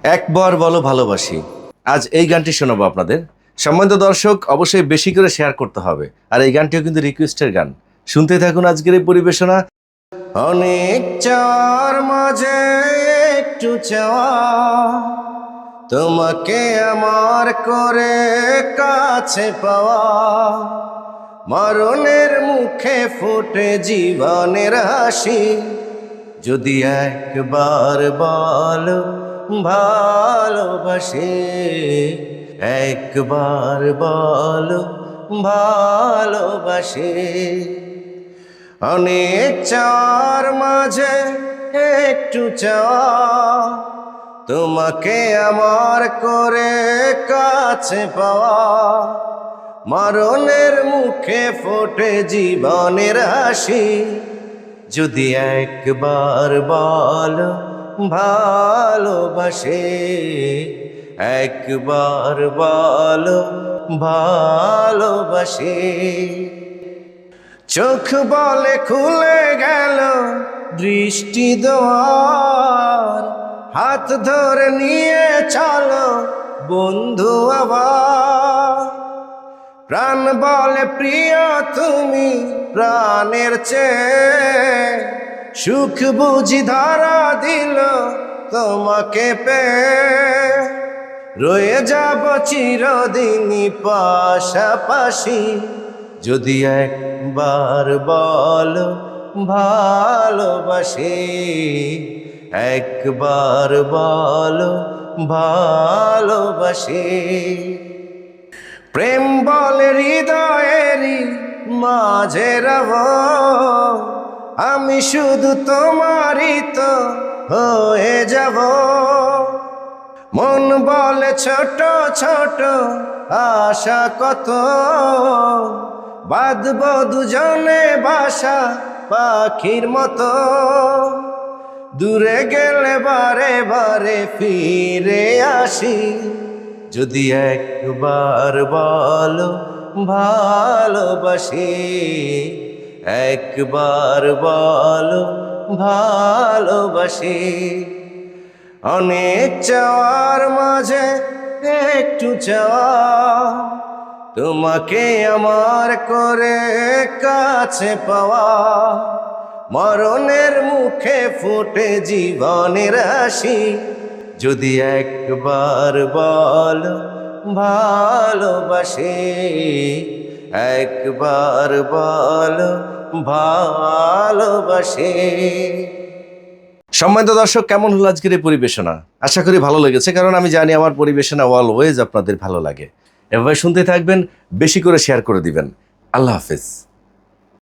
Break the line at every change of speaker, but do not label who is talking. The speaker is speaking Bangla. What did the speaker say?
একবার বলো ভালোবাসি। আজ এই গানটি শোনাবো আপনাদের। সম্মানিত দর্শক, অবশ্যই বেশি করে শেয়ার করতে হবে। আর এই গানটিও কিন্তু রিকোয়েস্টের গান। শুনতে থাকুন আজকের এই পরিবেশনা। অনেক চাওয়ার মাঝে একটু চাওয়া, তোমাকে আমার করে কাছে পাওয়া, মরণের মুখে ফুটে জীবনের হাসি, যদি একবার বলো ভালোবাসি, একবার বলো ভালোবাসি। অনেক চাওয়ার মাঝে একটু চাওয়া, তোমাকে আমার করে কাছে পাওয়া, মরণের মুখে ফোটে জীবনের হাসি, যদি একবার বলো ভালোবাসি, একবার বলো ভালোবাসি। চোখ বলে খুলে গেল দৃষ্টি দুয়ার, হাত ধরে নিয়ে চলো বন্ধু আবার, প্রাণ বলে প্রিয় তুমি প্রাণের চেয়ে, সুখ বুঝি ধরা দিল তোমাকে পেয়ে, রয়ে যাব চিরদিনই পাশাপাশি, যদি একবার বলো ভালোবাসি, একবার বলো ভালোবাসি। প্রেম বলে হৃদয়েরই মাঝে রব, আমি শুধু তোমারই তো হয়ে যাব, মন বলে ছোট ছোট আশা কত, বাঁধব দুজনে বাসা পাখির মতো, দূরে গেলে বারে বারে ফিরে আসি, যদি একবার বলো ভালোবাসি, একবার বলো ভালোবাসি। অনেক চাওয়ার মাঝে একটু চাওয়া, তোমাকে আমার করে কাছে পাওয়া, মরণের মুখে ফুটে জীবনের হাসি, যদি একবার বলো ভালোবাসি, একবার বলো ভালোবাসি। সম্মানিত দর্শক, কেমন হলো আজকের এই পরিবেশনা? আশা করি ভালো লেগেছে, কারণ আমি জানি আমার পরিবেশনা অলওয়েজ আপনাদের ভালো লাগে। এভাবে শুনতে থাকবেন, বেশি করে শেয়ার করে দিবেন। আল্লাহ হাফেজ।